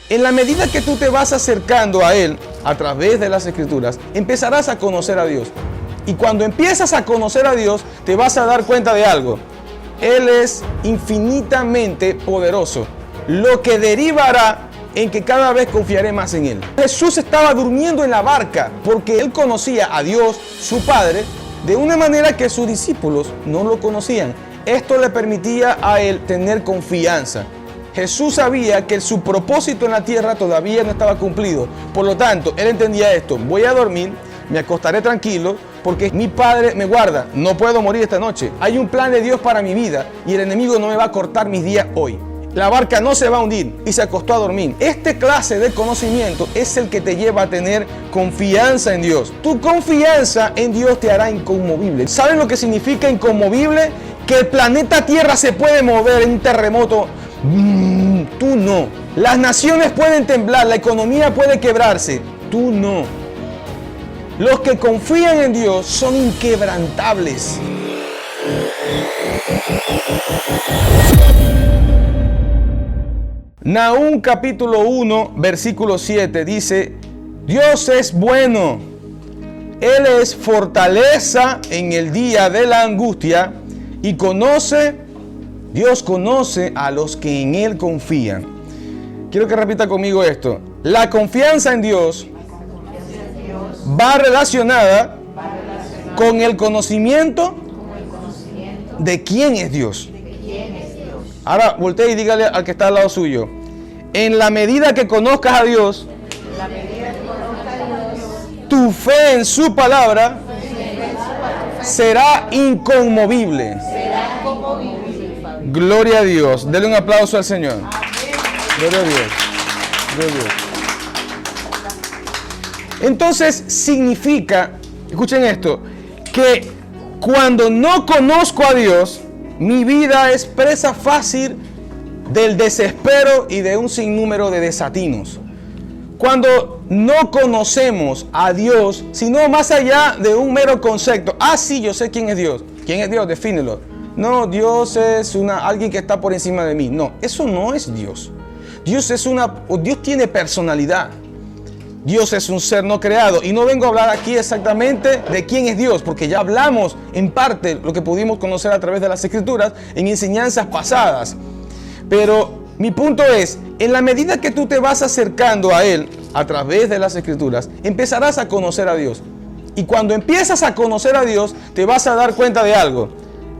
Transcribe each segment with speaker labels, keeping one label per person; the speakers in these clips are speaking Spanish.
Speaker 1: En la medida que tú te vas acercando a Él a través de las Escrituras, empezarás a conocer a Dios. Y cuando empiezas a conocer a Dios, te vas a dar cuenta de algo. Él es infinitamente poderoso, lo que derivará en que cada vez confiaré más en Él. Jesús estaba durmiendo en la barca porque Él conocía a Dios, su Padre, de una manera que sus discípulos no lo conocían. Esto le permitía a Él tener confianza. Jesús sabía que su propósito en la tierra todavía no estaba cumplido. Por lo tanto, Él entendía esto. Voy a dormir, me acostaré tranquilo, porque mi Padre me guarda. No puedo morir esta noche. Hay un plan de Dios para mi vida y el enemigo no me va a cortar mis días hoy. La barca no se va a hundir, y se acostó a dormir. Este clase de conocimiento es el que te lleva a tener confianza en Dios. Tu confianza en Dios te hará inconmovible. ¿Saben lo que significa inconmovible? Que el planeta Tierra se puede mover en un terremoto. Tú no. Las naciones pueden temblar, la economía puede quebrarse. Tú no. Los que confían en Dios son inquebrantables. Nahum capítulo 1, versículo 7 dice: Dios es bueno, Él es fortaleza en el día de la angustia y Dios conoce a los que en Él confían. Quiero que repita conmigo esto. La confianza en Dios va relacionada con el conocimiento de quién es Dios. Ahora voltee y dígale al que está al lado suyo: en la medida que conozcas a Dios, tu fe en su palabra será inconmovible. Gloria a Dios. Dele un aplauso al Señor. Gloria a Dios. Gloria a Dios. Entonces significa, escuchen esto, que cuando no conozco a Dios, mi vida es presa fácil del desespero y de un sinnúmero de desatinos. Cuando no conocemos a Dios, sino más allá de un mero concepto. Sí, yo sé quién es Dios. ¿Quién es Dios? Defínelo. No, Dios es alguien que está por encima de mí. No, eso no es Dios. Dios tiene personalidad. Dios es un ser no creado. Y no vengo a hablar aquí exactamente de quién es Dios, porque ya hablamos en parte lo que pudimos conocer a través de las Escrituras en enseñanzas pasadas. Pero mi punto es, en la medida que tú te vas acercando a Él a través de las Escrituras, empezarás a conocer a Dios. Y cuando empiezas a conocer a Dios, te vas a dar cuenta de algo.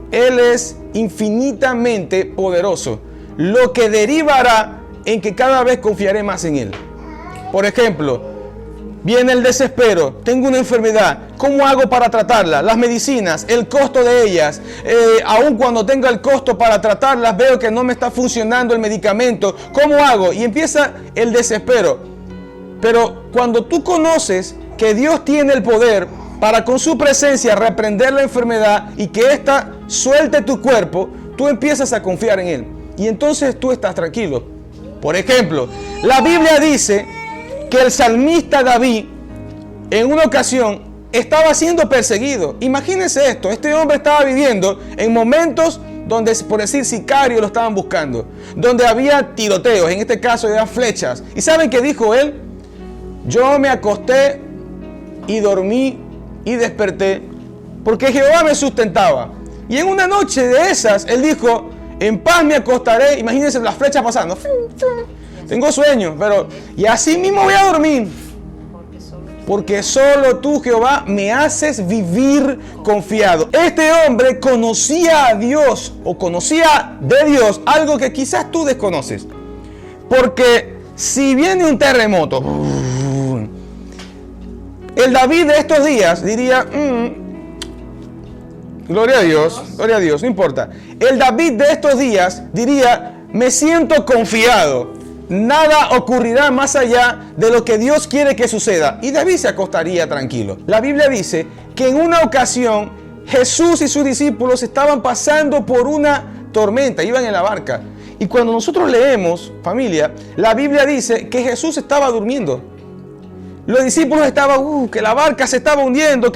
Speaker 1: Él es infinitamente poderoso, lo que derivará en que cada vez confiaré más en Él. Por ejemplo, viene el desespero, tengo una enfermedad, ¿cómo hago para tratarla? Las medicinas, el costo de ellas, aun cuando tenga el costo para tratarlas, veo que no me está funcionando el medicamento, ¿cómo hago? Y empieza el desespero. Pero cuando tú conoces que Dios tiene el poder para con su presencia reprender la enfermedad y que ésta suelte tu cuerpo, tú empiezas a confiar en Él. Y entonces tú estás tranquilo. Por ejemplo, la Biblia dice que el salmista David en una ocasión estaba siendo perseguido. Imagínense esto, este hombre estaba viviendo en momentos donde, por decir, sicarios lo estaban buscando, donde había tiroteos, en este caso eran flechas. ¿Y saben qué dijo él? Yo me acosté y dormí y desperté porque Jehová me sustentaba. Y en una noche de esas, él dijo, en paz me acostaré. Imagínense las flechas pasando. Tengo sueño, y así mismo voy a dormir. Porque solo tú, Jehová, me haces vivir confiado. Este hombre conocía a Dios, o conocía de Dios, algo que quizás tú desconoces. Porque si viene un terremoto, el David de estos días diría, gloria a Dios, no importa. El David de estos días diría, me siento confiado. Nada ocurrirá más allá de lo que Dios quiere que suceda. Y David se acostaría tranquilo. La Biblia dice que en una ocasión Jesús y sus discípulos estaban pasando por una tormenta, iban en la barca. Y cuando nosotros leemos, familia, la Biblia dice que Jesús estaba durmiendo. Los discípulos estaban, que la barca se estaba hundiendo,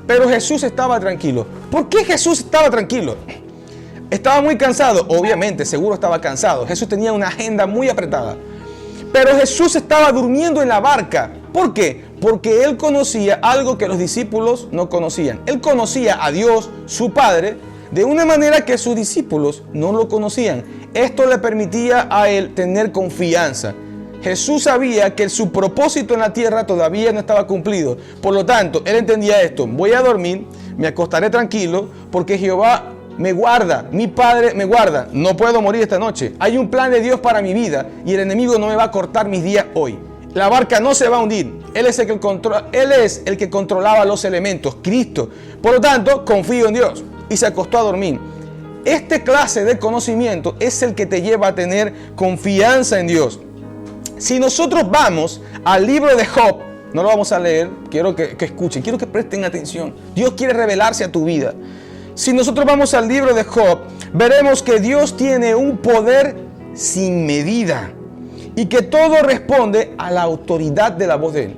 Speaker 1: pero Jesús estaba tranquilo. ¿Por qué Jesús estaba tranquilo? Estaba muy cansado, obviamente, seguro estaba cansado. Jesús tenía una agenda muy apretada. Pero Jesús estaba durmiendo en la barca. ¿Por qué? Porque Él conocía algo que los discípulos no conocían. Él conocía a Dios, su Padre, de una manera que sus discípulos no lo conocían. Esto le permitía a Él tener confianza. Jesús sabía que su propósito en la tierra todavía no estaba cumplido. Por lo tanto, Él entendía esto. Voy a dormir, me acostaré tranquilo, porque Jehová me guarda, mi Padre me guarda. No puedo morir esta noche. Hay un plan de Dios para mi vida y el enemigo no me va a cortar mis días hoy. La barca no se va a hundir. Él es el que controlaba los elementos, Cristo. Por lo tanto, confío en Dios. Y se acostó a dormir. Este clase de conocimiento es el que te lleva a tener confianza en Dios. Si nosotros vamos al libro de Job, no lo vamos a leer, quiero que escuchen, quiero que presten atención. Dios quiere revelarse a tu vida. Si nosotros vamos al libro de Job, veremos que Dios tiene un poder sin medida y que todo responde a la autoridad de la voz de Él.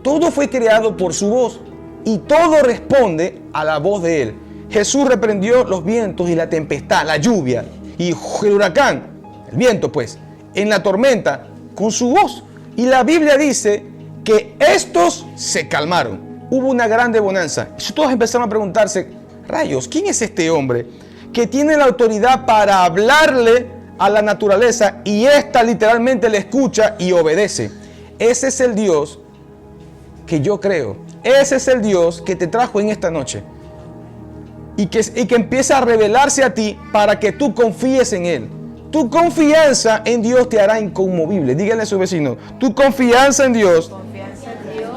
Speaker 1: Todo fue creado por su voz y todo responde a la voz de Él. Jesús reprendió los vientos y la tempestad, la lluvia y el huracán, el viento pues, en la tormenta con su voz. Y la Biblia dice que estos se calmaron. Hubo una grande bonanza. Y todos empezaron a preguntarse, rayos, ¿quién es este hombre que tiene la autoridad para hablarle a la naturaleza y ésta literalmente le escucha y obedece? Ese es el Dios que yo creo. Ese es el Dios que te trajo en esta noche. Y que empieza a revelarse a ti para que tú confíes en Él. Tu confianza en Dios te hará inconmovible. Díganle a su vecino, tu confianza en Dios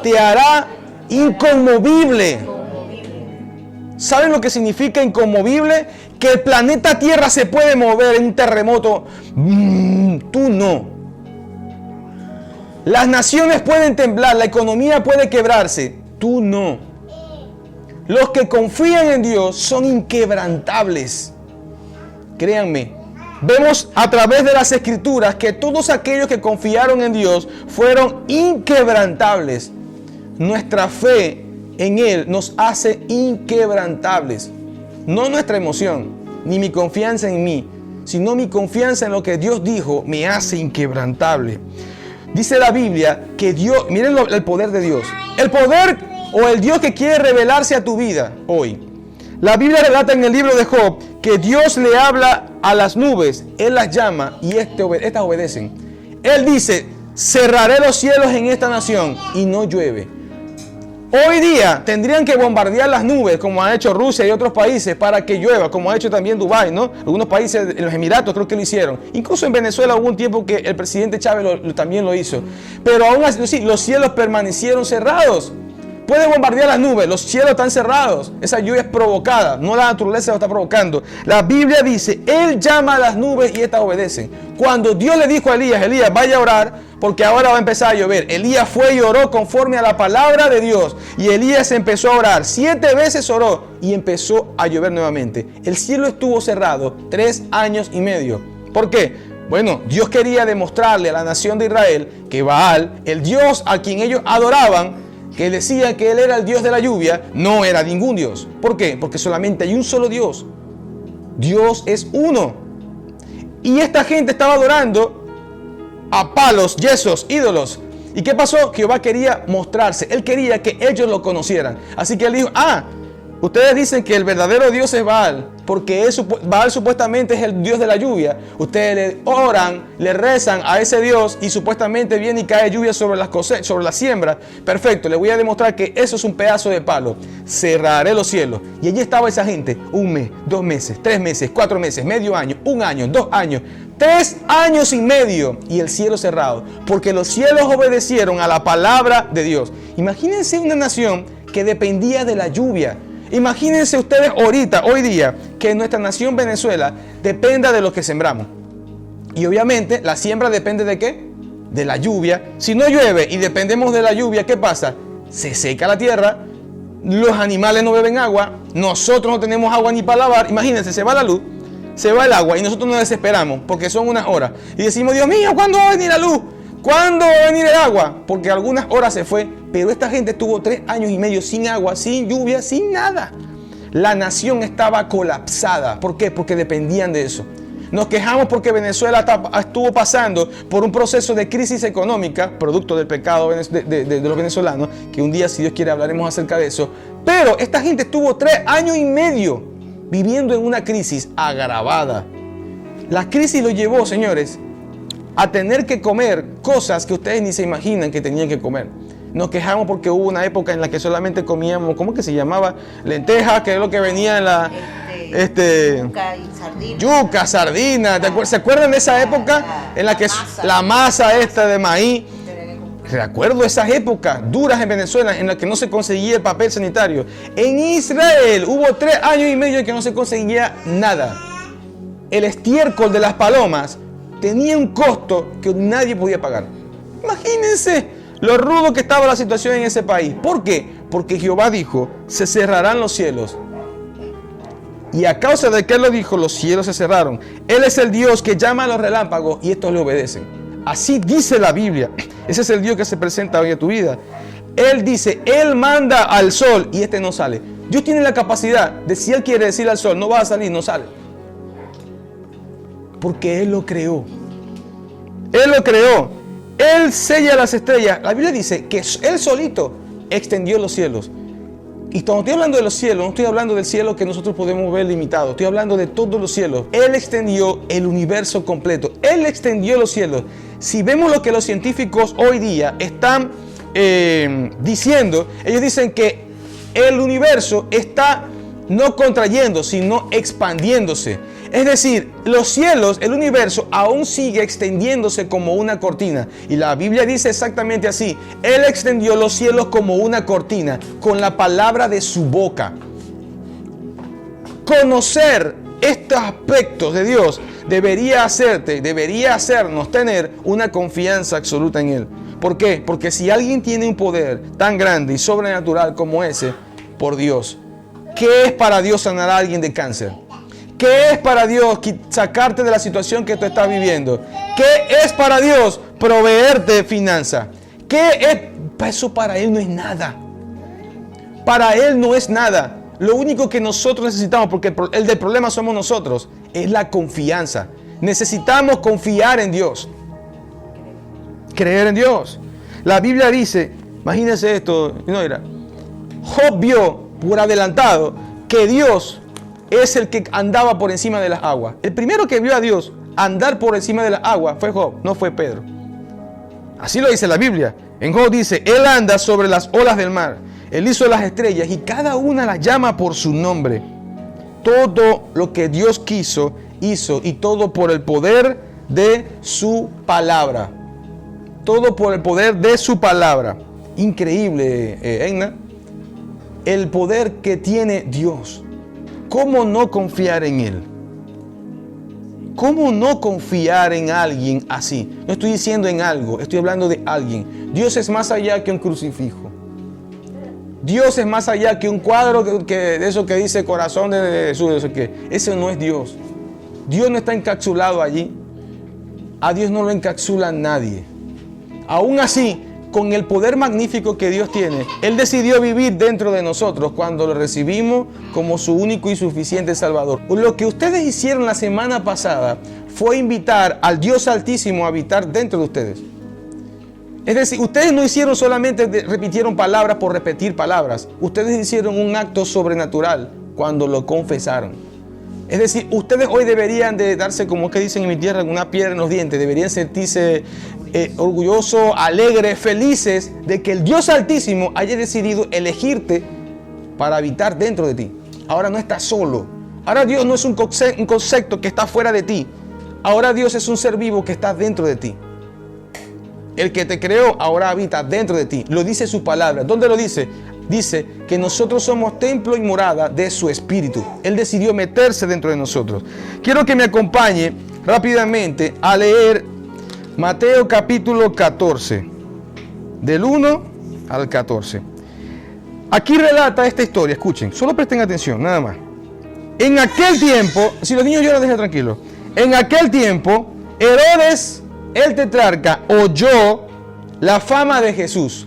Speaker 1: te hará inconmovible. ¿Saben lo que significa inconmovible? Que el planeta Tierra se puede mover en un terremoto. Tú no. Las naciones pueden temblar, la economía puede quebrarse. Tú no. Los que confían en Dios son inquebrantables. Créanme. Vemos a través de las Escrituras que todos aquellos que confiaron en Dios fueron inquebrantables. Nuestra fe en Él nos hace inquebrantables. No nuestra emoción, ni mi confianza en mí, sino mi confianza en lo que Dios dijo me hace inquebrantable. Dice la Biblia que Dios, miren el poder de Dios. El poder o el Dios que quiere revelarse a tu vida hoy. La Biblia relata en el libro de Job que Dios le habla a las nubes, Él las llama y estas obedecen. Él dice, cerraré los cielos en esta nación y no llueve. Hoy día tendrían que bombardear las nubes como ha hecho Rusia y otros países para que llueva, como ha hecho también Dubái, ¿no? Algunos países, en los Emiratos creo que lo hicieron. Incluso en Venezuela hubo un tiempo que el presidente Chávez también lo hizo. Pero aún así los cielos permanecieron cerrados. Puede bombardear las nubes, los cielos están cerrados. Esa lluvia es provocada, no la naturaleza lo está provocando. La Biblia dice, Él llama a las nubes y estas obedecen. Cuando Dios le dijo a Elías, Elías, vaya a orar porque ahora va a empezar a llover. Elías fue y oró conforme a la palabra de Dios. Y Elías empezó a orar, 7 veces oró y empezó a llover nuevamente. El cielo estuvo cerrado 3 años y medio. ¿Por qué? Bueno, Dios quería demostrarle a la nación de Israel que Baal, el Dios a quien ellos adoraban, que decía que Él era el Dios de la lluvia, no era ningún Dios. ¿Por qué? Porque solamente hay un solo Dios. Dios es uno. Y esta gente estaba adorando a palos, yesos, ídolos. ¿Y qué pasó? Jehová quería mostrarse. Él quería que ellos lo conocieran. Así que Él dijo, ustedes dicen que el verdadero Dios es Baal, porque Baal supuestamente es el Dios de la lluvia. Ustedes le oran, le rezan a ese Dios y supuestamente viene y cae lluvia sobre las cosechas, sobre las siembras. Perfecto, le voy a demostrar que eso es un pedazo de palo. Cerraré los cielos. Y allí estaba esa gente, 1 mes, 2 meses, 3 meses, 4 meses, medio año, 1 año, 2 años, 3 años y medio y el cielo cerrado. Porque los cielos obedecieron a la palabra de Dios. Imagínense una nación que dependía de la lluvia. Imagínense ustedes hoy día, que nuestra nación Venezuela dependa de lo que sembramos. Y obviamente la siembra depende ¿de qué? De la lluvia. Si no llueve y dependemos de la lluvia, ¿qué pasa? Se seca la tierra, los animales no beben agua, nosotros no tenemos agua ni para lavar. Imagínense, se va la luz, se va el agua y nosotros nos desesperamos porque son unas horas. Y decimos, Dios mío, ¿cuándo va a venir la luz? ¿Cuándo va a venir el agua? Porque algunas horas se fue, pero esta gente estuvo 3 años y medio sin agua, sin lluvia, sin nada. La nación estaba colapsada. ¿Por qué? Porque dependían de eso. Nos quejamos porque Venezuela estuvo pasando por un proceso de crisis económica, producto del pecado de los venezolanos, que un día, si Dios quiere, hablaremos acerca de eso. Pero esta gente estuvo 3 años y medio viviendo en una crisis agravada. La crisis lo llevó, señores, a tener que comer cosas que ustedes ni se imaginan que tenían que comer. Nos quejamos porque hubo una época en la que solamente comíamos, ¿cómo que se llamaba? Lentejas, que es lo que venía en la...
Speaker 2: Yuca y sardina.
Speaker 1: Yuca, sardina. ¿Se acuerdan de esa época en la que la masa esta de maíz? Recuerdo esas épocas duras en Venezuela en las que no se conseguía el papel sanitario. En Israel hubo 3 años y medio en que no se conseguía nada. El estiércol de las palomas tenía un costo que nadie podía pagar. Imagínense lo rudo que estaba la situación en ese país. ¿Por qué? Porque Jehová dijo, se cerrarán los cielos. Y a causa de que Él lo dijo, los cielos se cerraron. Él es el Dios que llama a los relámpagos y estos le obedecen. Así dice la Biblia. Ese es el Dios que se presenta hoy en tu vida. Él dice, Él manda al sol y este no sale. Dios tiene la capacidad de, si Él quiere decir al sol, no va a salir, no sale. Porque Él lo creó. Él lo creó. Él sella las estrellas. La Biblia dice que Él solito extendió los cielos. Y cuando estoy hablando de los cielos, no estoy hablando del cielo que nosotros podemos ver limitado. Estoy hablando de todos los cielos. Él extendió el universo completo. Él extendió los cielos. Si vemos lo que los científicos hoy día están diciendo, ellos dicen que el universo está no contrayendo, sino expandiéndose. Es decir, los cielos, el universo, aún sigue extendiéndose como una cortina. Y la Biblia dice exactamente así. Él extendió los cielos como una cortina, con la palabra de su boca. Conocer estos aspectos de Dios debería hacernos tener una confianza absoluta en Él. ¿Por qué? Porque si alguien tiene un poder tan grande y sobrenatural como ese, por Dios, ¿qué es para Dios sanar a alguien de cáncer? ¿Qué es para Dios sacarte de la situación que tú estás viviendo? ¿Qué es para Dios proveerte finanzas? ¿Qué es? Eso para Él no es nada. Para Él no es nada. Lo único que nosotros necesitamos, porque el del problema somos nosotros, es la confianza. Necesitamos confiar en Dios. Creer en Dios. La Biblia dice, imagínense esto, Job vio por adelantado que Dios es el que andaba por encima de las aguas. El primero que vio a Dios andar por encima de las aguas fue Job, no fue Pedro. Así lo dice la Biblia. En Job dice, Él anda sobre las olas del mar. Él hizo las estrellas y cada una las llama por su nombre. Todo lo que Dios quiso, hizo, y todo por el poder de su palabra. Todo por el poder de su palabra. Increíble, Egna. El poder que tiene Dios. ¿Cómo no confiar en Él? ¿Cómo no confiar en alguien así? No estoy diciendo en algo, estoy hablando de alguien. Dios es más allá que un crucifijo. Dios es más allá que un cuadro de eso que dice corazón de Jesús. Eso no es Dios. Dios no está encapsulado allí. A Dios no lo encapsula nadie. Aún así, con el poder magnífico que Dios tiene, Él decidió vivir dentro de nosotros cuando lo recibimos como su único y suficiente Salvador. Lo que ustedes hicieron la semana pasada fue invitar al Dios Altísimo a habitar dentro de ustedes. Es decir, ustedes no hicieron solamente, repitieron palabras por repetir palabras. Ustedes hicieron un acto sobrenatural cuando lo confesaron. Es decir, ustedes hoy deberían de darse, como que dicen en mi tierra, una piedra en los dientes. Deberían sentirse orgullosos, alegres, felices de que el Dios Altísimo haya decidido elegirte para habitar dentro de ti. Ahora no estás solo. Ahora Dios no es un concepto que está fuera de ti. Ahora Dios es un ser vivo que está dentro de ti. El que te creó ahora habita dentro de ti. Lo dice su palabra. ¿Dónde lo dice? Dice que nosotros somos templo y morada de su Espíritu. Él decidió meterse dentro de nosotros. Quiero que me acompañe rápidamente a leer Mateo capítulo 14, del 1 al 14. Aquí relata esta historia, escuchen, solo presten atención, nada más. En aquel tiempo, si los niños lloran, dejen tranquilos. En aquel tiempo, Herodes, el tetrarca, oyó la fama de Jesús.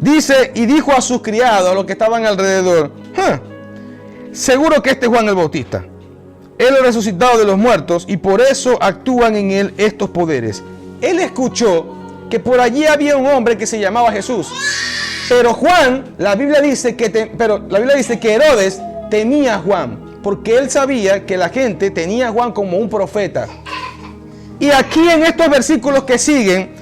Speaker 1: Dice, y dijo a sus criados, a los que estaban alrededor, seguro que este es Juan el Bautista. Él es resucitado de los muertos y por eso actúan en él estos poderes. Él escuchó que por allí había un hombre que se llamaba Jesús. Pero la Biblia dice que Herodes temía a Juan, porque él sabía que la gente tenía a Juan como un profeta. Y aquí en estos versículos que siguen,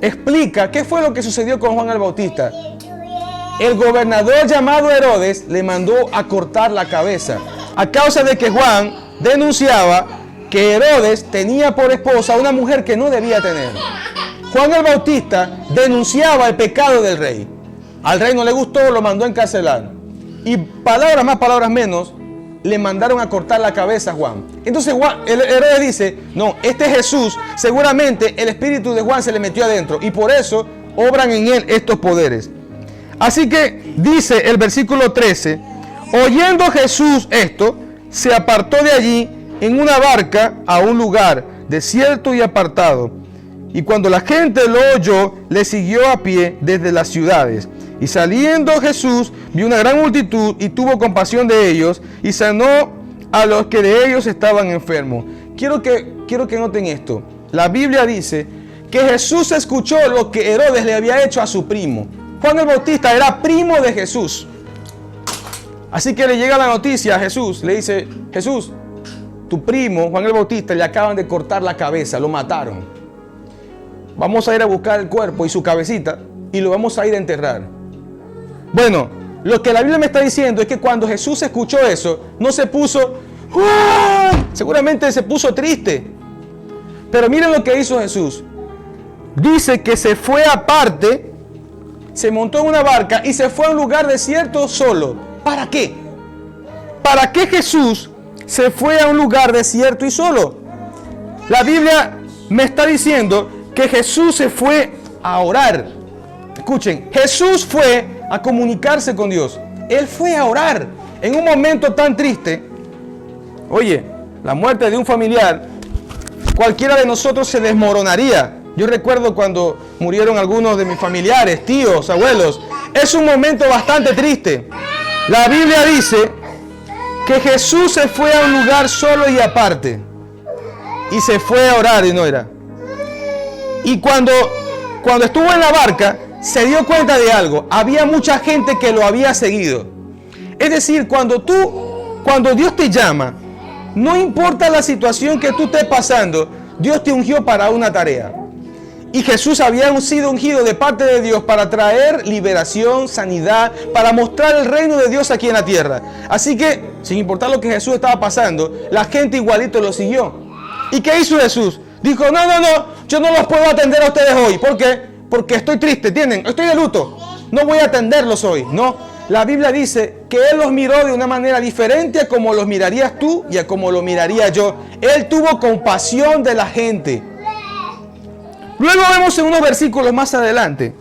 Speaker 1: explica qué fue lo que sucedió con Juan el Bautista. El gobernador llamado Herodes le mandó a cortar la cabeza, a causa de que Juan denunciaba que Herodes tenía por esposa a una mujer que no debía tener. Juan el Bautista denunciaba el pecado del rey. Al rey no le gustó, lo mandó a encarcelar. Y palabras más, palabras menos, le mandaron a cortar la cabeza a Juan. Entonces Herodes dice, no, este Jesús, seguramente el espíritu de Juan se le metió adentro y por eso obran en él estos poderes. Así que dice el versículo 13, oyendo Jesús esto, se apartó de allí en una barca a un lugar desierto y apartado. Y cuando la gente lo oyó, le siguió a pie desde las ciudades. Y saliendo Jesús, vio una gran multitud y tuvo compasión de ellos y sanó a los que de ellos estaban enfermos. Quiero que noten esto. La Biblia dice que Jesús escuchó lo que Herodes le había hecho a su primo. Juan el Bautista era primo de Jesús. Así que le llega la noticia a Jesús. Le dice, Jesús, tu primo Juan el Bautista le acaban de cortar la cabeza, lo mataron. Vamos a ir a buscar el cuerpo y su cabecita y lo vamos a ir a enterrar. Bueno, lo que la Biblia me está diciendo es que cuando Jesús escuchó eso, no se puso, ¡ah! Seguramente se puso triste. Pero miren lo que hizo Jesús. Dice que se fue aparte, se montó en una barca y se fue a un lugar desierto solo. ¿Para qué? ¿Para qué Jesús se fue a un lugar desierto y solo? La Biblia me está diciendo que Jesús se fue a orar. Escuchen, Jesús fue a comunicarse con Dios. Él fue a orar en un momento tan triste. Oye, la muerte de un familiar, cualquiera de nosotros se desmoronaría. Yo recuerdo cuando murieron algunos de mis familiares, tíos, abuelos. Es un momento bastante triste. La Biblia dice que Jesús se fue a un lugar solo y aparte. Y se fue a orar y no era. Y cuando estuvo en la barca, se dio cuenta de algo. Había mucha gente que lo había seguido. Es decir, cuando Dios te llama, no importa la situación que tú estés pasando, Dios te ungió para una tarea. Y Jesús había sido ungido de parte de Dios para traer liberación, sanidad, para mostrar el reino de Dios aquí en la tierra. Así que, sin importar lo que Jesús estaba pasando, la gente igualito lo siguió. ¿Y qué hizo Jesús? Dijo, no, yo no los puedo atender a ustedes hoy. ¿Por qué? Porque estoy triste, ¿entienden? Estoy de luto. No voy a atenderlos hoy. No, la Biblia dice que Él los miró de una manera diferente a como los mirarías tú y a como lo miraría yo. Él tuvo compasión de la gente. Luego vemos en unos versículos más adelante,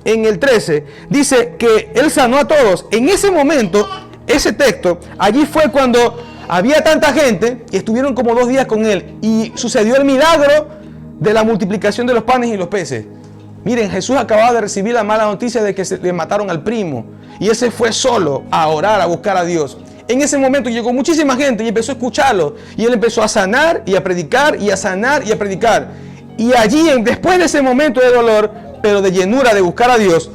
Speaker 1: en el 13, dice que Él sanó a todos. En ese momento, ese texto, allí fue cuando había tanta gente y estuvieron como 2 días con Él. Y sucedió el milagro de la multiplicación de los panes y los peces. Miren, Jesús acababa de recibir la mala noticia de que le mataron al primo. Y ese fue solo a orar, a buscar a Dios. En ese momento llegó muchísima gente y empezó a escucharlo. Y Él empezó a sanar y a predicar y a sanar y a predicar. Y allí, después de ese momento de dolor, pero de llenura de buscar a Dios,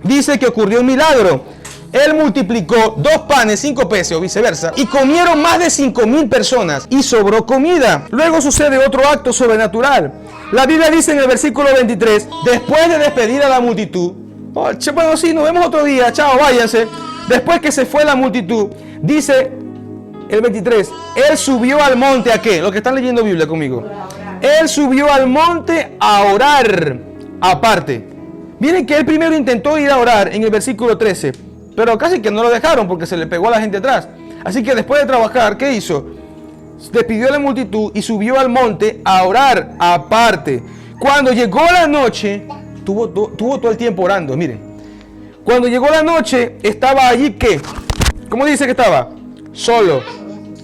Speaker 1: dice que ocurrió un milagro. Él multiplicó 2 panes, 5 peces o viceversa, y comieron más de 5,000 personas y sobró comida. Luego sucede otro acto sobrenatural. La Biblia dice en el versículo 23, después de despedir a la multitud, bueno, sí, nos vemos otro día, chao, váyanse. Después que se fue la multitud, dice el 23, Él subió al monte, ¿a qué? Los que están leyendo Biblia conmigo. Él subió al monte a orar aparte. Miren que Él primero intentó ir a orar en el versículo 13, pero casi que no lo dejaron porque se le pegó a la gente atrás. Así que después de trabajar, ¿qué hizo? Despidió a la multitud y subió al monte a orar aparte. Cuando llegó la noche, tuvo todo el tiempo orando, miren. Cuando llegó la noche, estaba allí, ¿qué? ¿Cómo dice que estaba? Solo.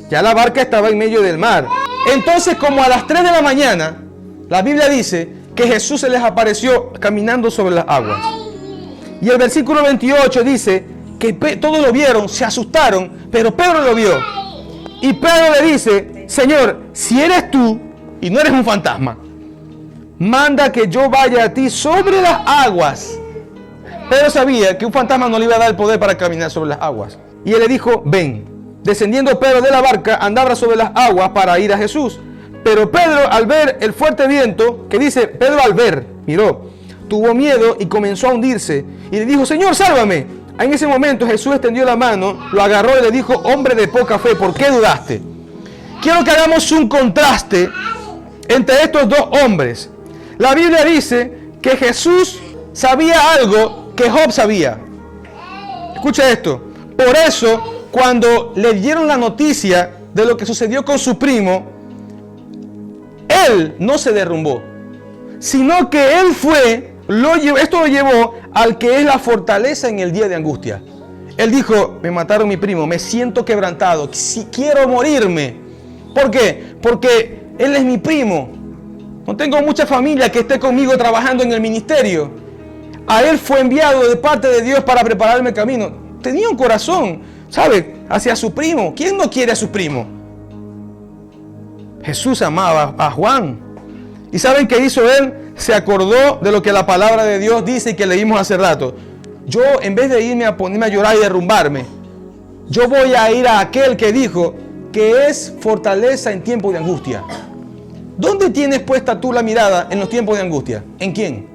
Speaker 1: Ya la barca estaba en medio del mar. Entonces, como a las 3 de la mañana, la Biblia dice que Jesús se les apareció caminando sobre las aguas. Y el versículo 28 dice que todos lo vieron, se asustaron, pero Pedro lo vio. Y Pedro le dice, Señor, si eres tú y no eres un fantasma, manda que yo vaya a ti sobre las aguas. Pedro sabía que un fantasma no le iba a dar el poder para caminar sobre las aguas. Y él le dijo, ven. Descendiendo Pedro de la barca, andaba sobre las aguas para ir a Jesús. Pero Pedro, al ver el fuerte viento, que dice, Pedro al ver, miró, tuvo miedo y comenzó a hundirse. Y le dijo, Señor, sálvame. En ese momento Jesús extendió la mano, lo agarró y le dijo, hombre de poca fe, ¿por qué dudaste? Quiero que hagamos un contraste entre estos dos hombres. La Biblia dice que Jesús sabía algo que Job sabía. Escucha esto. Por eso, cuando le dieron la noticia de lo que sucedió con su primo, él no se derrumbó, sino que él esto lo llevó al que es la fortaleza en el día de angustia. Él dijo, me mataron mi primo, me siento quebrantado, si quiero morirme. ¿Por qué? Porque él es mi primo. No tengo mucha familia que esté conmigo trabajando en el ministerio. A él fue enviado de parte de Dios para prepararme el camino. Tenía un corazón, ¿sabe? Hacia su primo. ¿Quién no quiere a su primo? Jesús amaba a Juan. ¿Y saben qué hizo él? Se acordó de lo que la palabra de Dios dice y que leímos hace rato. Yo, en vez de irme a ponerme a llorar y derrumbarme, yo voy a ir a aquel que dijo que es fortaleza en tiempos de angustia. ¿Dónde tienes puesta tú la mirada en los tiempos de angustia? ¿En quién?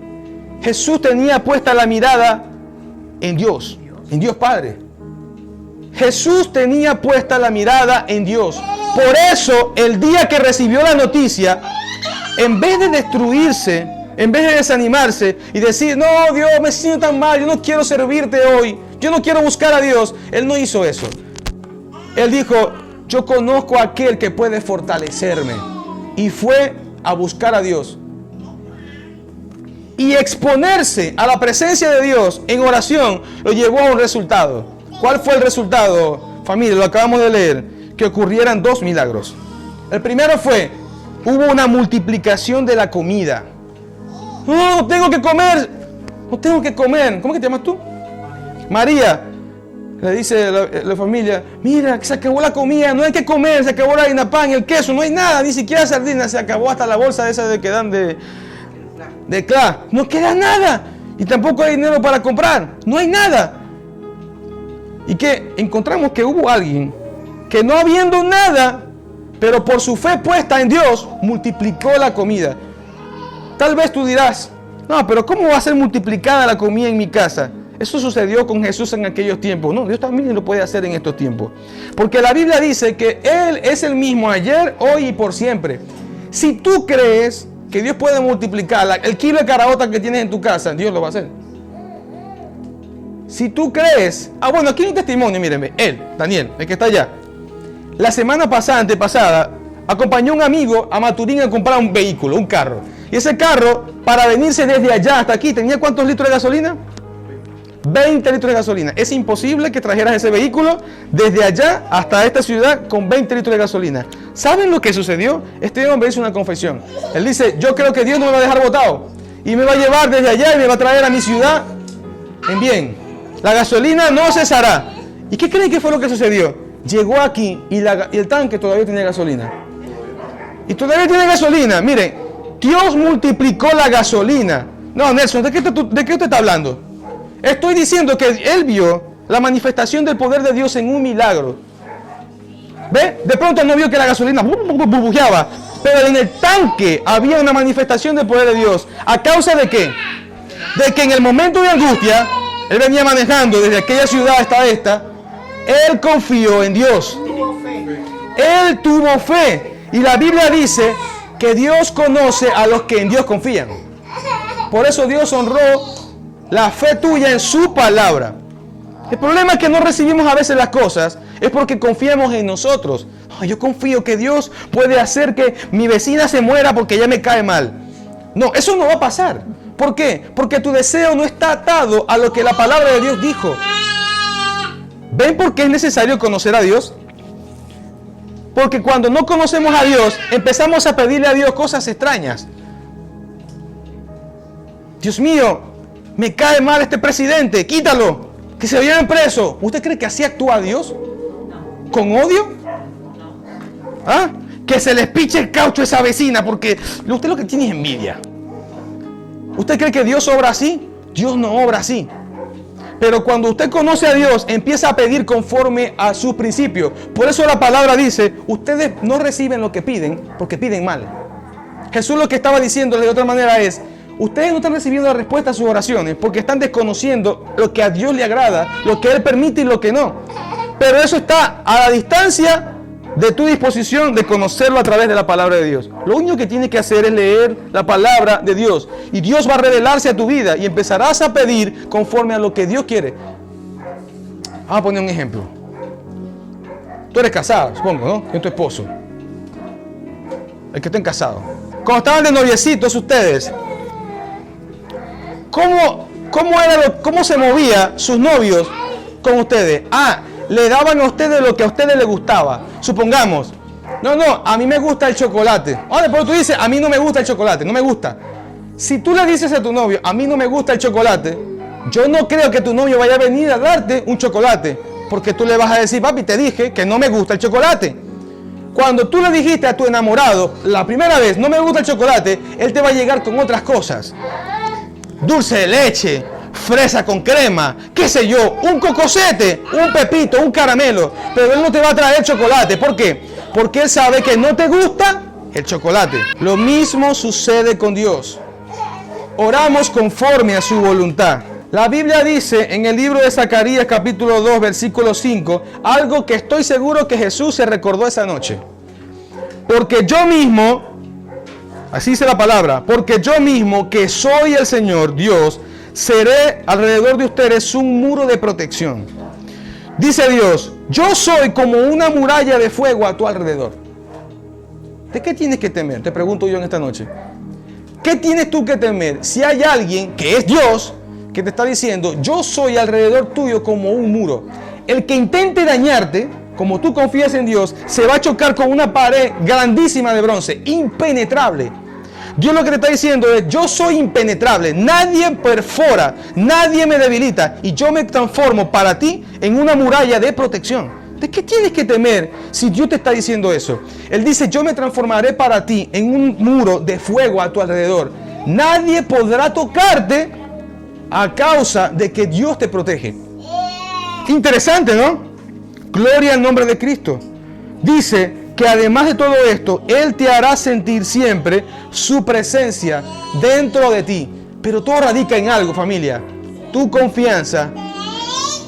Speaker 1: Jesús tenía puesta la mirada en Dios Padre. Jesús tenía puesta la mirada en Dios. Por eso, el día que recibió la noticia, en vez de destruirse, en vez de desanimarse y decir, no, Dios, me siento tan mal, yo no quiero servirte hoy, yo no quiero buscar a Dios, él no hizo eso. Él dijo, yo conozco a aquel que puede fortalecerme. Y fue a buscar a Dios. Y exponerse a la presencia de Dios en oración lo llevó a un resultado. ¿Cuál fue el resultado, familia? Lo acabamos de leer. Que ocurrieran dos milagros. El primero fue, hubo una multiplicación de la comida. No tengo que comer. No tengo que comer. ¿Cómo que te llamas tú? María. Le dice la familia, mira, se acabó la comida, no hay que comer, se acabó la harina pan, el queso, no hay nada, ni siquiera sardinas, se acabó hasta la bolsa esa de que dan de Clá. No queda nada. Y tampoco hay dinero para comprar. No hay nada. Y que encontramos que hubo alguien que no habiendo nada, pero por su fe puesta en Dios, multiplicó la comida. Tal vez tú dirás, no, pero ¿cómo va a ser multiplicada la comida en mi casa? Eso sucedió con Jesús en aquellos tiempos. No, Dios también lo puede hacer en estos tiempos. Porque la Biblia dice que Él es el mismo ayer, hoy y por siempre. Si tú crees que Dios puede multiplicar el kilo de caraota que tienes en tu casa, Dios lo va a hacer. Si tú crees... bueno, aquí hay un testimonio, mírenme. Él, Daniel, el que está allá. La semana antepasada, acompañó a un amigo a Maturín a comprar un vehículo, un carro. Y ese carro, para venirse desde allá hasta aquí, ¿tenía cuántos litros de gasolina? 20 litros de gasolina. Es imposible que trajeras ese vehículo desde allá hasta esta ciudad con 20 litros de gasolina. ¿Saben lo que sucedió? Este hombre hizo una confesión. Él dice, yo creo que Dios no me va a dejar botado. Y me va a llevar desde allá y me va a traer a mi ciudad en bien. La gasolina no cesará. ¿Y qué creen que fue lo que sucedió? Llegó aquí y el tanque todavía tenía gasolina. Y todavía tiene gasolina. Miren, Dios multiplicó la gasolina. No, Nelson, ¿de qué usted está hablando? Estoy diciendo que él vio la manifestación del poder de Dios en un milagro. ¿Ve? De pronto no vio que la gasolina burbujeaba, pero en el tanque había una manifestación del poder de Dios. ¿A causa de qué? De que en el momento de angustia, él venía manejando desde aquella ciudad hasta esta, él confió en Dios. Él tuvo fe. Y la Biblia dice que Dios conoce a los que en Dios confían. Por eso Dios honró la fe tuya en su palabra. El problema es que no recibimos a veces las cosas, es porque confiamos en nosotros. Yo confío que Dios puede hacer que mi vecina se muera porque ella me cae mal. No, eso no va a pasar. ¿Por qué? Porque tu deseo no está atado a lo que la palabra de Dios dijo. ¿Ven por qué es necesario conocer a Dios? Porque cuando no conocemos a Dios, empezamos a pedirle a Dios cosas extrañas. Dios mío, me cae mal este presidente, quítalo, que se vayan preso. ¿Usted cree que así actúa Dios? ¿Con odio? ¿Ah? Que se les piche el caucho a esa vecina porque usted lo que tiene es envidia. ¿Usted cree que Dios obra así? Dios no obra así. Pero cuando usted conoce a Dios, empieza a pedir conforme a sus principios. Por eso la palabra dice, ustedes no reciben lo que piden porque piden mal. Jesús lo que estaba diciendo de otra manera es, ustedes no están recibiendo la respuesta a sus oraciones porque están desconociendo lo que a Dios le agrada, lo que Él permite y lo que no. Pero eso está a la distancia de tu disposición de conocerlo a través de la palabra de Dios. Lo único que tienes que hacer es leer la palabra de Dios. Y Dios va a revelarse a tu vida y empezarás a pedir conforme a lo que Dios quiere. Vamos a poner un ejemplo. Tú eres casado, supongo, ¿no? Con tu esposo. El que estén casados. Cuando estaban de noviecitos ustedes, ¿cómo se movía sus novios con ustedes? Le daban a ustedes lo que a ustedes les gustaba. Supongamos, no, a mí me gusta el chocolate. Pero tú dices, a mí no me gusta el chocolate, no me gusta. Si tú le dices a tu novio, a mí no me gusta el chocolate, yo no creo que tu novio vaya a venir a darte un chocolate. Porque tú le vas a decir, papi, te dije que no me gusta el chocolate. Cuando tú le dijiste a tu enamorado, la primera vez, no me gusta el chocolate, él te va a llegar con otras cosas. Dulce de leche, fresa con crema, qué sé yo, un cocosete, un pepito, un caramelo. Pero él no te va a traer chocolate. ¿Por qué? Porque él sabe que no te gusta el chocolate. Lo mismo sucede con Dios. Oramos conforme a su voluntad. La Biblia dice en el libro de Zacarías capítulo 2 versículo 5 algo que estoy seguro que Jesús se recordó esa noche. Porque yo mismo, así dice la palabra, porque yo mismo que soy el Señor Dios, seré alrededor de ustedes un muro de protección. Dice Dios, yo soy como una muralla de fuego a tu alrededor. ¿De qué tienes que temer? Te pregunto yo en esta noche. ¿Qué tienes tú que temer si hay alguien que es Dios que te está diciendo, yo soy alrededor tuyo como un muro? El que intente dañarte, como tú confías en Dios, se va a chocar con una pared grandísima de bronce, impenetrable. Dios lo que te está diciendo es, yo soy impenetrable, nadie perfora, nadie me debilita y yo me transformo para ti en una muralla de protección. ¿De qué tienes que temer si Dios te está diciendo eso? Él dice, yo me transformaré para ti en un muro de fuego a tu alrededor. Nadie podrá tocarte a causa de que Dios te protege. Interesante, ¿no? Gloria al nombre de Cristo. Dice que además de todo esto, Él te hará sentir siempre su presencia dentro de ti. Pero todo radica en algo, familia. Tu confianza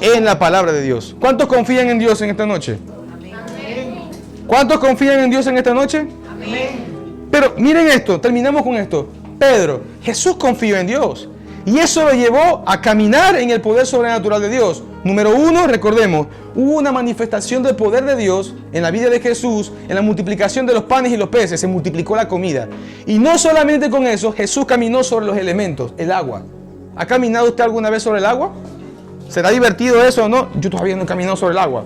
Speaker 1: en la palabra de Dios. ¿Cuántos confían en Dios en esta noche? Amén. ¿Cuántos confían en Dios en esta noche? Amén. Pero miren esto, terminamos con esto. Pedro, Jesús confió en Dios. Y eso lo llevó a caminar en el poder sobrenatural de Dios. Número 1, recordemos, hubo una manifestación del poder de Dios en la vida de Jesús, en la multiplicación de los panes y los peces, se multiplicó la comida. Y no solamente con eso, Jesús caminó sobre los elementos, el agua. ¿Ha caminado usted alguna vez sobre el agua? ¿Será divertido eso o no? Yo todavía no he caminado sobre el agua.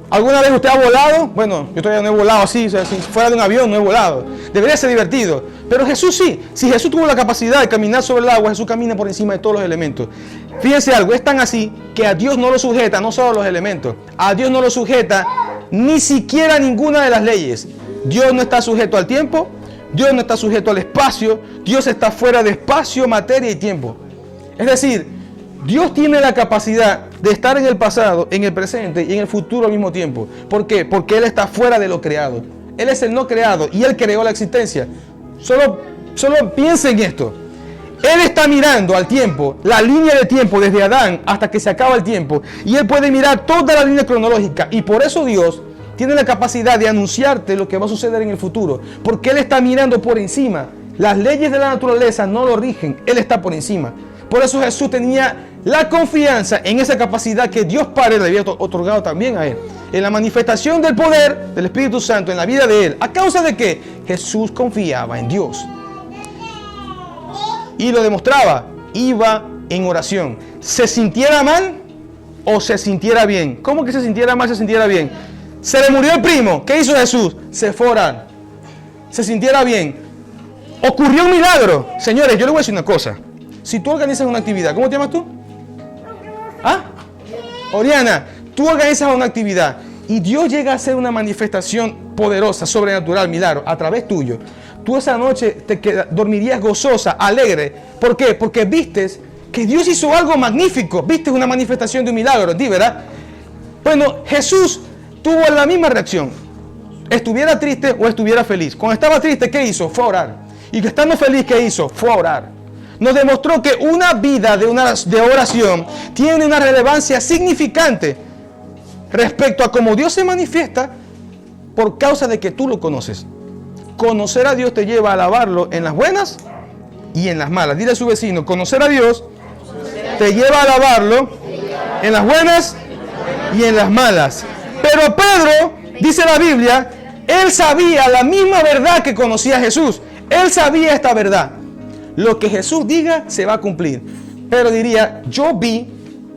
Speaker 1: ¿Alguna vez usted ha volado? Bueno, yo todavía no he volado así, o sea, si fuera de un avión no he volado. Debería ser divertido. Pero Jesús sí. Si Jesús tuvo la capacidad de caminar sobre el agua, Jesús camina por encima de todos los elementos. Fíjense algo, es tan así que a Dios no lo sujeta, no solo los elementos. A Dios no lo sujeta ni siquiera ninguna de las leyes. Dios no está sujeto al tiempo, Dios no está sujeto al espacio, Dios está fuera de espacio, materia y tiempo. Es decir, Dios tiene la capacidad de estar en el pasado, en el presente y en el futuro al mismo tiempo. ¿Por qué? Porque Él está fuera de lo creado. Él es el no creado y Él creó la existencia. Solo piensen en esto. Él está mirando al tiempo, la línea de tiempo desde Adán hasta que se acaba el tiempo. Y Él puede mirar toda la línea cronológica. Y por eso Dios tiene la capacidad de anunciarte lo que va a suceder en el futuro. Porque Él está mirando por encima. Las leyes de la naturaleza no lo rigen. Él está por encima. Por eso Jesús tenía la confianza en esa capacidad que Dios Padre le había otorgado también a Él. En la manifestación del poder del Espíritu Santo en la vida de Él. ¿A causa de qué? Jesús confiaba en Dios. Y lo demostraba. Iba en oración. ¿Se sintiera mal o se sintiera bien? ¿Cómo que se sintiera mal, se sintiera bien? Se le murió el primo. ¿Qué hizo Jesús? Se fue a orar. Se sintiera bien. Ocurrió un milagro. Señores, yo le voy a decir una cosa. Si tú organizas una actividad, ¿cómo te llamas tú? ¿Ah? Oriana, tú organizas una actividad y Dios llega a hacer una manifestación poderosa, sobrenatural, milagro, a través tuyo, tú esa noche dormirías gozosa, alegre. ¿Por qué? Porque vistes que Dios hizo algo magnífico. Viste una manifestación de un milagro, ¿sí, verdad? Bueno, Jesús tuvo la misma reacción. Estuviera triste o estuviera feliz. Cuando estaba triste, ¿qué hizo? Fue a orar. Y estando feliz, ¿qué hizo? Fue a orar. Nos demostró que una vida de oración tiene una relevancia significante respecto a cómo Dios se manifiesta por causa de que tú lo conoces. Conocer a Dios te lleva a alabarlo en las buenas y en las malas. Dile a su vecino, conocer a Dios te lleva a alabarlo en las buenas y en las malas. Pero Pedro, dice la Biblia, él sabía la misma verdad que conocía a Jesús. Él sabía esta verdad. Lo que Jesús diga se va a cumplir. Pedro diría, yo vi,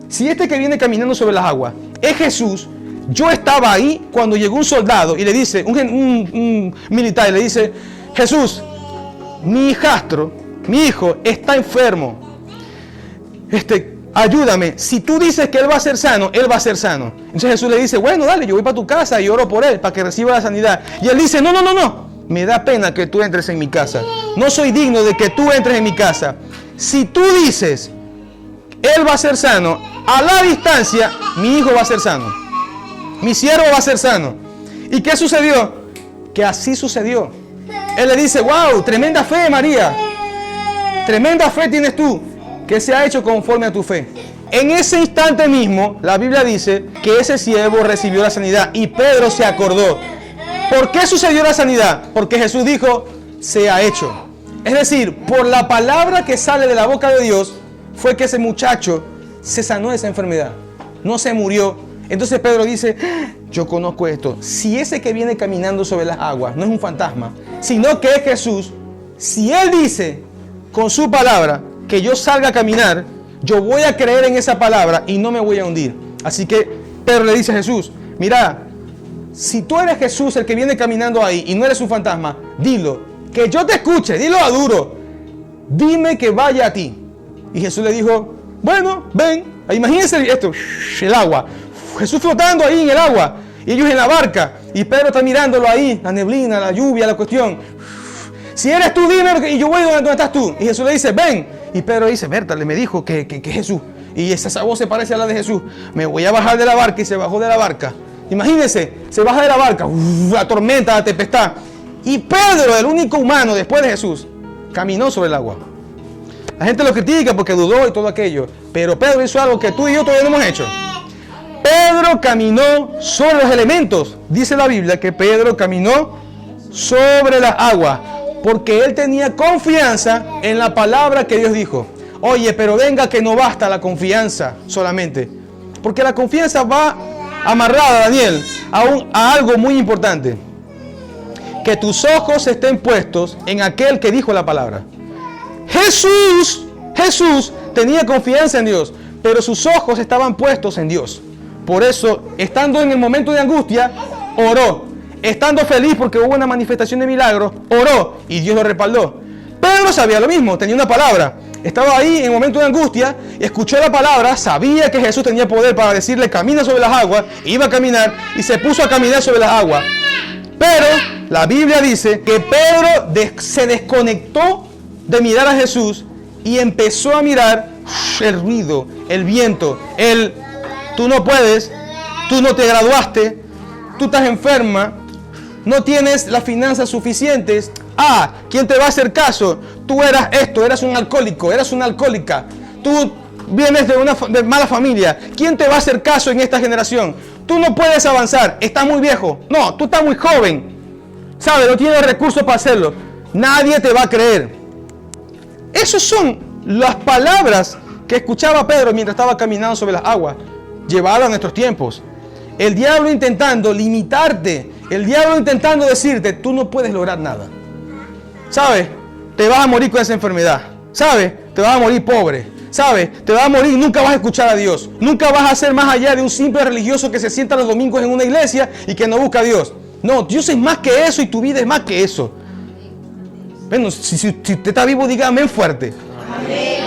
Speaker 1: si este que viene caminando sobre las aguas es Jesús, yo estaba ahí cuando llegó un soldado y le dice, un militar, y le dice, Jesús, mi hijastro, mi hijo está enfermo. Ayúdame. Si tú dices que él va a ser sano, él va a ser sano. Entonces Jesús le dice, bueno, dale, yo voy para tu casa y oro por él para que reciba la sanidad. Y él dice, no. Me da pena que tú entres en mi casa. No soy digno de que tú entres en mi casa. Si tú dices, él va a ser sano, a la distancia, mi hijo va a ser sano. Mi siervo va a ser sano. ¿Y qué sucedió? Que así sucedió. Él le dice, wow, tremenda fe, María. Tremenda fe tienes tú, que se ha hecho conforme a tu fe. En ese instante mismo, la Biblia dice que ese siervo recibió la sanidad y Pedro se acordó. ¿Por qué sucedió la sanidad? Porque Jesús dijo, se ha hecho. Es decir, por la palabra que sale de la boca de Dios, fue que ese muchacho se sanó de esa enfermedad. No se murió. Entonces Pedro dice, yo conozco esto. Si ese que viene caminando sobre las aguas no es un fantasma, sino que es Jesús, si Él dice con su palabra que yo salga a caminar, yo voy a creer en esa palabra y no me voy a hundir. Así que Pedro le dice a Jesús, mira, si tú eres Jesús el que viene caminando ahí y no eres un fantasma, dilo, que yo te escuche, dilo a duro, dime que vaya a ti. Y Jesús le dijo, bueno, ven, imagínense esto, el agua, Jesús flotando ahí en el agua y ellos en la barca y Pedro está mirándolo ahí, la neblina, la lluvia, la cuestión. Si eres tú, dime y yo voy donde estás tú. Y Jesús le dice, ven. Y Pedro dice, Berta, me dijo que Jesús. Y esa voz se parece a la de Jesús. Me voy a bajar de la barca y se bajó de la barca. Imagínense, se baja de la barca, la tormenta, la tempestad. Y Pedro, el único humano después de Jesús, caminó sobre el agua. La gente lo critica porque dudó y todo aquello. Pero Pedro hizo algo que tú y yo todavía no hemos hecho. Pedro caminó sobre los elementos. Dice la Biblia que Pedro caminó sobre las aguas. Porque él tenía confianza en la palabra que Dios dijo. Oye, pero venga que no basta la solamente. Porque la confianza va amarrada, Daniel, a algo muy importante. Que tus ojos estén puestos en aquel que dijo la palabra. Jesús tenía confianza en Dios, pero sus ojos estaban puestos en Dios. Por eso, estando en el momento de angustia, oró. Estando feliz porque hubo una manifestación de milagros, oró y Dios lo respaldó. Pedro sabía lo mismo, tenía una palabra. Estaba ahí en el momento de angustia, escuchó la palabra, sabía que Jesús tenía poder para decirle camina sobre las aguas, iba a caminar y se puso a caminar sobre las aguas. Pero la Biblia dice que Pedro se desconectó de mirar a Jesús y empezó a mirar el ruido, el viento, tú no puedes, tú no te graduaste, tú estás enferma, no tienes las finanzas suficientes. ¿Quién te va a hacer caso? Tú eras esto, eras un alcohólico, eras una alcohólica. Tú vienes de mala familia. ¿Quién te va a hacer caso en esta generación? Tú no puedes avanzar, estás muy viejo. No, tú estás muy joven. ¿Sabes? No tienes recursos para hacerlo. Nadie te va a creer. Esas son las palabras que escuchaba Pedro mientras estaba caminando sobre las aguas, llevadas a nuestros tiempos. El diablo intentando limitarte, el diablo intentando decirte, tú no puedes lograr nada. ¿Sabes? Te vas a morir con esa enfermedad. ¿Sabes? Te vas a morir pobre. ¿Sabes? Te vas a morir y nunca vas a escuchar a Dios. Nunca vas a ser más allá de un simple religioso que se sienta los domingos en una iglesia y que no busca a Dios. No, Dios es más que eso y tu vida es más que eso. Bueno, si usted está vivo, diga amén fuerte. Amén.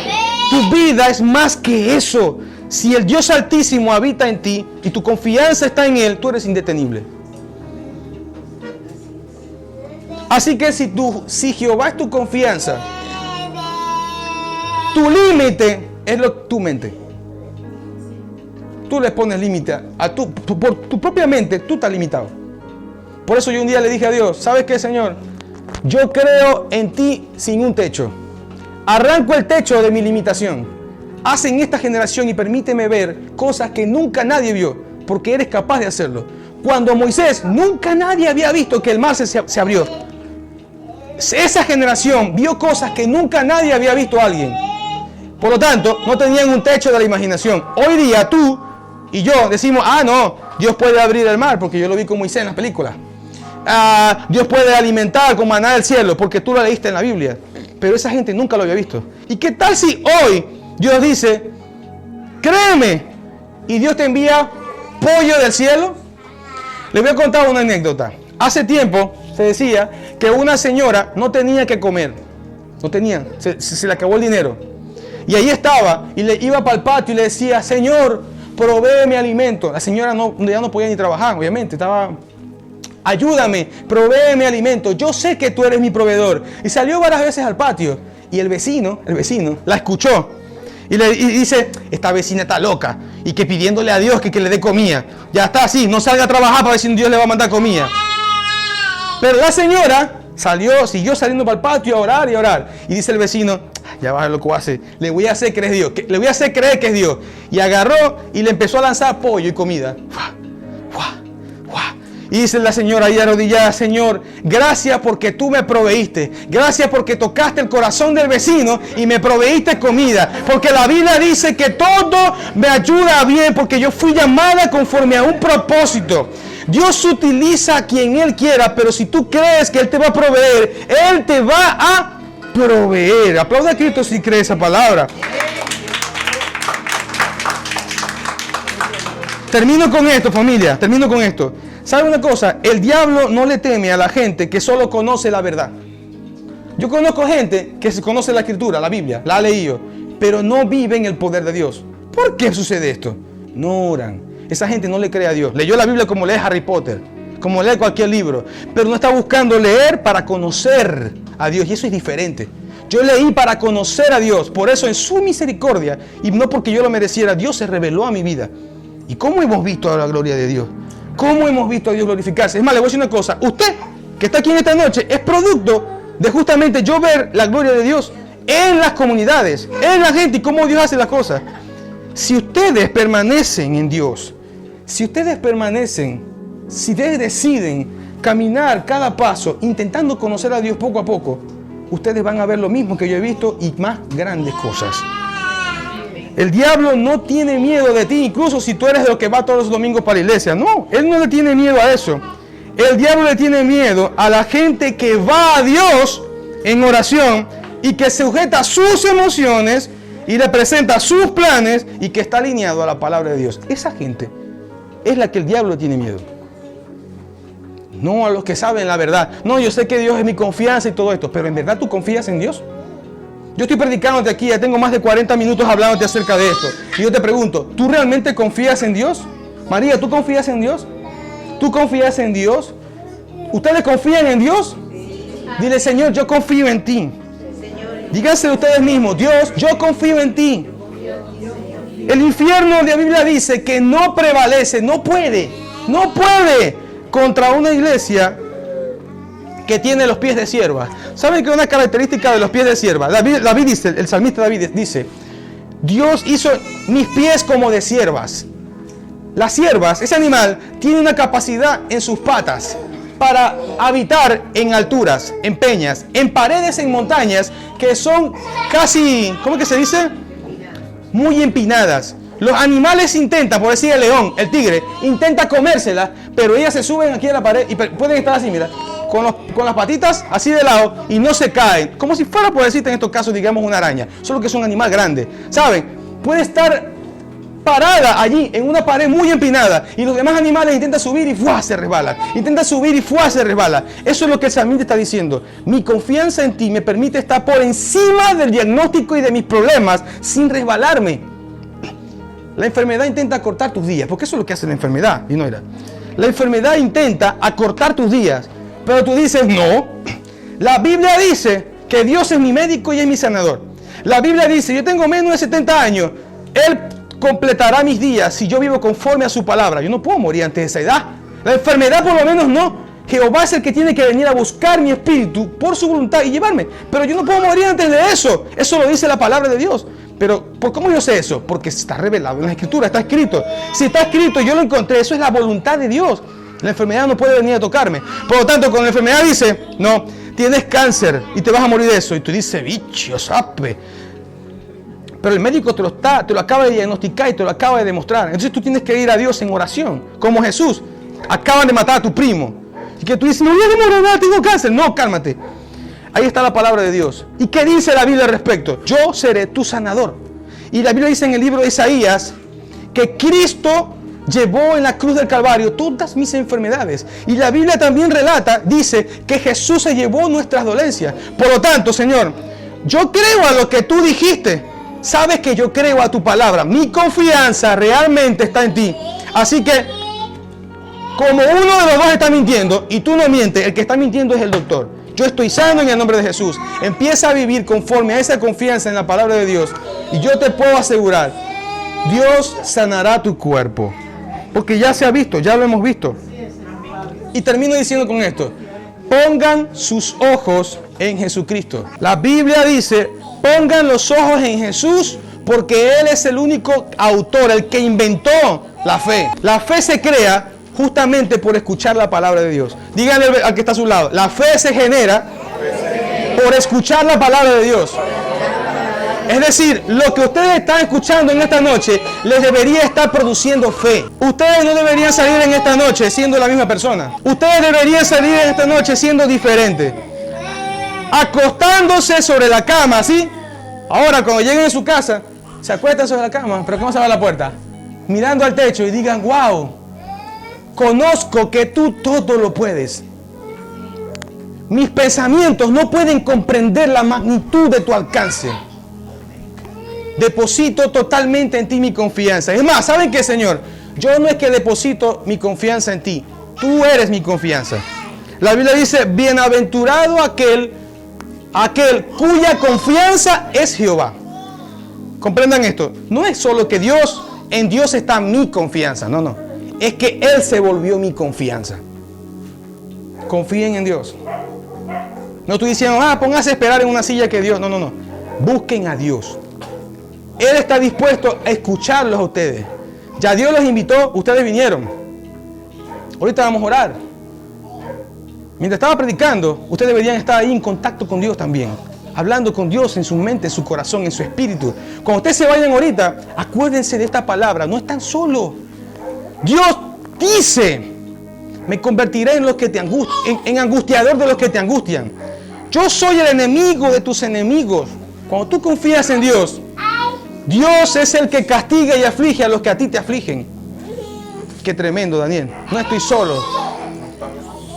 Speaker 1: Tu vida es más que eso. Si el Dios Altísimo habita en ti y tu confianza está en Él, tú eres indetenible. Así que si Jehová es tu confianza, tu límite es tu mente. Tú le pones límite a por tu propia mente, tú estás limitado. Por eso yo un día le dije a Dios, ¿sabes qué, Señor? Yo creo en ti sin un techo. Arranco el techo de mi limitación. Haz en esta generación y permíteme ver cosas que nunca nadie vio, porque eres capaz de hacerlo. Cuando Moisés, nunca nadie había visto que el mar se abrió. Esa generación vio cosas que nunca nadie había visto a alguien. Por lo tanto, no tenían un techo de la imaginación. Hoy día tú y yo decimos, no, Dios puede abrir el mar, porque yo lo vi con Moisés en las películas. Dios puede alimentar con maná del cielo, porque tú lo leíste en la Biblia. Pero esa gente nunca lo había visto. ¿Y qué tal si hoy Dios dice, créeme, y Dios te envía pollo del cielo? Les voy a contar una anécdota. Hace tiempo se decía que una señora no tenía que comer. No tenía, se le acabó el dinero. Y ahí estaba, y le iba para el patio y le decía, Señor, provéeme alimento. La señora ya no podía ni trabajar, obviamente, ayúdame, provéeme alimento. Yo sé que tú eres mi proveedor. Y salió varias veces al patio. Y el vecino, la escuchó. Y dice, esta vecina está loca. Y que pidiéndole a Dios que le dé comida. Ya está así, no salga a trabajar para ver si Dios le va a mandar comida. Pero la señora siguió saliendo para el patio a orar y a orar. Y dice el vecino, ya va lo que hace. Le voy a hacer creer que es Dios. Y agarró y le empezó a lanzar pollo y comida. Y dice la señora ahí arrodillada, Señor, gracias porque tú me proveíste. Gracias porque tocaste el corazón del vecino y me proveíste comida. Porque la Biblia dice que todo me ayuda bien porque yo fui llamada conforme a un propósito. Dios utiliza a quien Él quiera, pero si tú crees que Él te va a proveer, Él te va a proveer. Aplauda a Cristo si cree esa palabra. Termino con esto, familia. ¿Sabe una cosa? El diablo no le teme a la gente que solo conoce la verdad. Yo conozco gente que se conoce la Escritura, la Biblia, la ha leído, pero no vive en el poder de Dios. ¿Por qué sucede esto? No oran. Esa gente no le cree a Dios. Leyó la Biblia como lee Harry Potter, como lee cualquier libro, pero no está buscando leer para conocer a Dios, y eso es diferente. Yo leí para conocer a Dios, por eso en su misericordia, y no porque yo lo mereciera, Dios se reveló a mi vida. ¿Y cómo hemos visto la gloria de Dios? ¿Cómo hemos visto a Dios glorificarse? Es más, le voy a decir una cosa. Usted, que está aquí en esta noche, es producto de justamente yo ver la gloria de Dios en las comunidades, en la gente y cómo Dios hace las cosas. Si ustedes permanecen en Dios, si ustedes deciden caminar cada paso, intentando conocer a Dios poco a poco, ustedes van a ver lo mismo que yo he visto y más grandes cosas. El diablo no tiene miedo de ti, incluso si tú eres de los que va todos los domingos para la iglesia. No, él no le tiene miedo a eso. El diablo le tiene miedo a la gente que va a Dios en oración y que sujeta sus emociones y le presenta sus planes y que está alineado a la palabra de Dios. Esa gente es la que el diablo tiene miedo. No a los que saben la verdad. No, yo sé que Dios es mi confianza y todo esto, pero ¿en verdad tú confías en Dios? Yo estoy predicándote aquí, ya tengo más de 40 minutos hablándote acerca de esto. Y yo te pregunto, ¿tú realmente confías en Dios? María, ¿tú confías en Dios? ¿Tú confías en Dios? ¿Ustedes confían en Dios? Dile, Señor, yo confío en ti. Díganse ustedes mismos, Dios, yo confío en ti. El infierno de la Biblia dice que no prevalece, no puede contra una iglesia que tiene los pies de sierva. ¿Saben que una característica de los pies de sierva? David dice, el salmista David dice, Dios hizo mis pies como de siervas. Las siervas, ese animal, tiene una capacidad en sus patas para habitar en alturas, en peñas, en paredes, en montañas, que son casi, ¿cómo que se dice? Muy empinadas. Los animales intentan, por decir el león, el tigre, intenta comérsela, pero ellas se suben aquí a la pared y pueden estar así, mira, con las patitas así de lado y no se caen. Como si fuera, por decirte en estos casos, digamos una araña. Solo que es un animal grande. ¿Saben? Puede estar parada allí en una pared muy empinada y los demás animales intentan subir y ¡fua! Se resbalan. Intentan subir y ¡fua! Se resbala. Eso es lo que el salmista está diciendo. Mi confianza en ti me permite estar por encima del diagnóstico y de mis problemas sin resbalarme. La enfermedad intenta acortar tus días, porque eso es lo que hace la enfermedad. Y no era. La enfermedad intenta acortar tus días, pero tú dices, no. La Biblia dice que Dios es mi médico y es mi sanador. La Biblia dice, yo tengo menos de 70 años, Él completará mis días si yo vivo conforme a su palabra. Yo no puedo morir antes de esa edad. La enfermedad por lo menos no. Jehová es el que tiene que venir a buscar mi espíritu por su voluntad y llevarme. Pero yo no puedo morir antes de eso. Eso lo dice la palabra de Dios. Pero, ¿cómo yo sé eso? Porque está revelado en la Escritura, está escrito. Si está escrito y yo lo encontré, eso es la voluntad de Dios. La enfermedad no puede venir a tocarme. Por lo tanto, cuando la enfermedad dice, no, tienes cáncer y te vas a morir de eso. Y tú dices, bicho, sape. Pero el médico te lo acaba de diagnosticar y te lo acaba de demostrar. Entonces tú tienes que ir a Dios en oración. Como Jesús. Acaban de matar a tu primo. Y que tú dices, no voy a morir nada, tengo cáncer. No, cálmate. Ahí está la palabra de Dios. ¿Y qué dice la Biblia al respecto? Yo seré tu sanador. Y la Biblia dice en el libro de Isaías que Cristo llevó en la cruz del Calvario todas mis enfermedades. Y la Biblia también relata, dice que Jesús se llevó nuestras dolencias. Por lo tanto, Señor, yo creo a lo que tú dijiste. Sabes que yo creo a tu palabra. Mi confianza realmente está en ti. Así que, como uno de los dos está mintiendo y tú no mientes, el que está mintiendo es el doctor. Yo estoy sano en el nombre de Jesús. Empieza a vivir conforme a esa confianza en la palabra de Dios. Y yo te puedo asegurar, Dios sanará tu cuerpo. Porque ya se ha visto, ya lo hemos visto. Y termino diciendo con esto. Pongan sus ojos en Jesucristo. La Biblia dice, pongan los ojos en Jesús porque Él es el único autor, el que inventó la fe. La fe se crea justamente por escuchar la palabra de Dios. Díganle al que está a su lado, la fe se genera por escuchar la palabra de Dios. Es decir, lo que ustedes están escuchando en esta noche les debería estar produciendo fe. Ustedes no deberían salir en esta noche siendo la misma persona. Ustedes deberían salir en esta noche siendo diferentes. Acostándose sobre la cama, ¿sí? Ahora cuando lleguen a su casa, se acuestan sobre la cama, pero ¿cómo se va la puerta? Mirando al techo y digan, wow, conozco que tú todo lo puedes. Mis pensamientos no pueden comprender la magnitud de tu alcance. Deposito totalmente en ti mi confianza. Es más, ¿saben qué, Señor? Yo no es que deposito mi confianza en ti. Tú eres mi confianza. La Biblia dice, bienaventurado aquel cuya confianza es Jehová. Comprendan esto. No es solo que en Dios está mi confianza. No. Es que Él se volvió mi confianza. Confíen en Dios. No estoy diciendo, póngase a esperar en una silla que Dios. No. Busquen a Dios. Él está dispuesto a escucharlos a ustedes. Ya Dios los invitó, ustedes vinieron. Ahorita vamos a orar. Mientras estaba predicando, ustedes deberían estar ahí en contacto con Dios también. Hablando con Dios en su mente, en su corazón, en su espíritu. Cuando ustedes se vayan ahorita, acuérdense de esta palabra. No están solos. Dios dice, me convertiré en los que te en angustiador de los que te angustian. Yo soy el enemigo de tus enemigos. Cuando tú confías en Dios, Dios es el que castiga y aflige a los que a ti te afligen. Qué tremendo, Daniel. No estoy solo.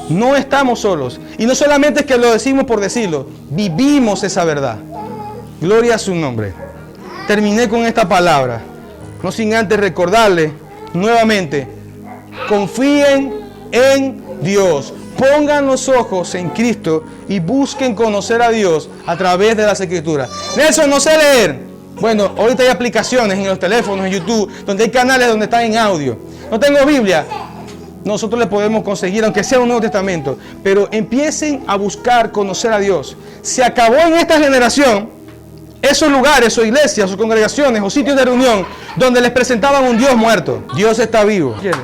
Speaker 1: No estamos solos. Y no solamente es que lo decimos por decirlo. Vivimos esa verdad. Gloria a su nombre. Terminé con esta palabra. No sin antes recordarle nuevamente. Confíen en Dios. Pongan los ojos en Cristo y busquen conocer a Dios a través de las Escrituras. Nelson, no sé leer. Bueno, ahorita hay aplicaciones en los teléfonos, en YouTube, donde hay canales donde están en audio. No tengo Biblia. Nosotros le podemos conseguir, aunque sea un Nuevo Testamento. Pero empiecen a buscar conocer a Dios. Se acabó en esta generación esos lugares, o iglesias, o congregaciones, o sitios de reunión, donde les presentaban un Dios muerto. Dios está vivo. ¿Quieren?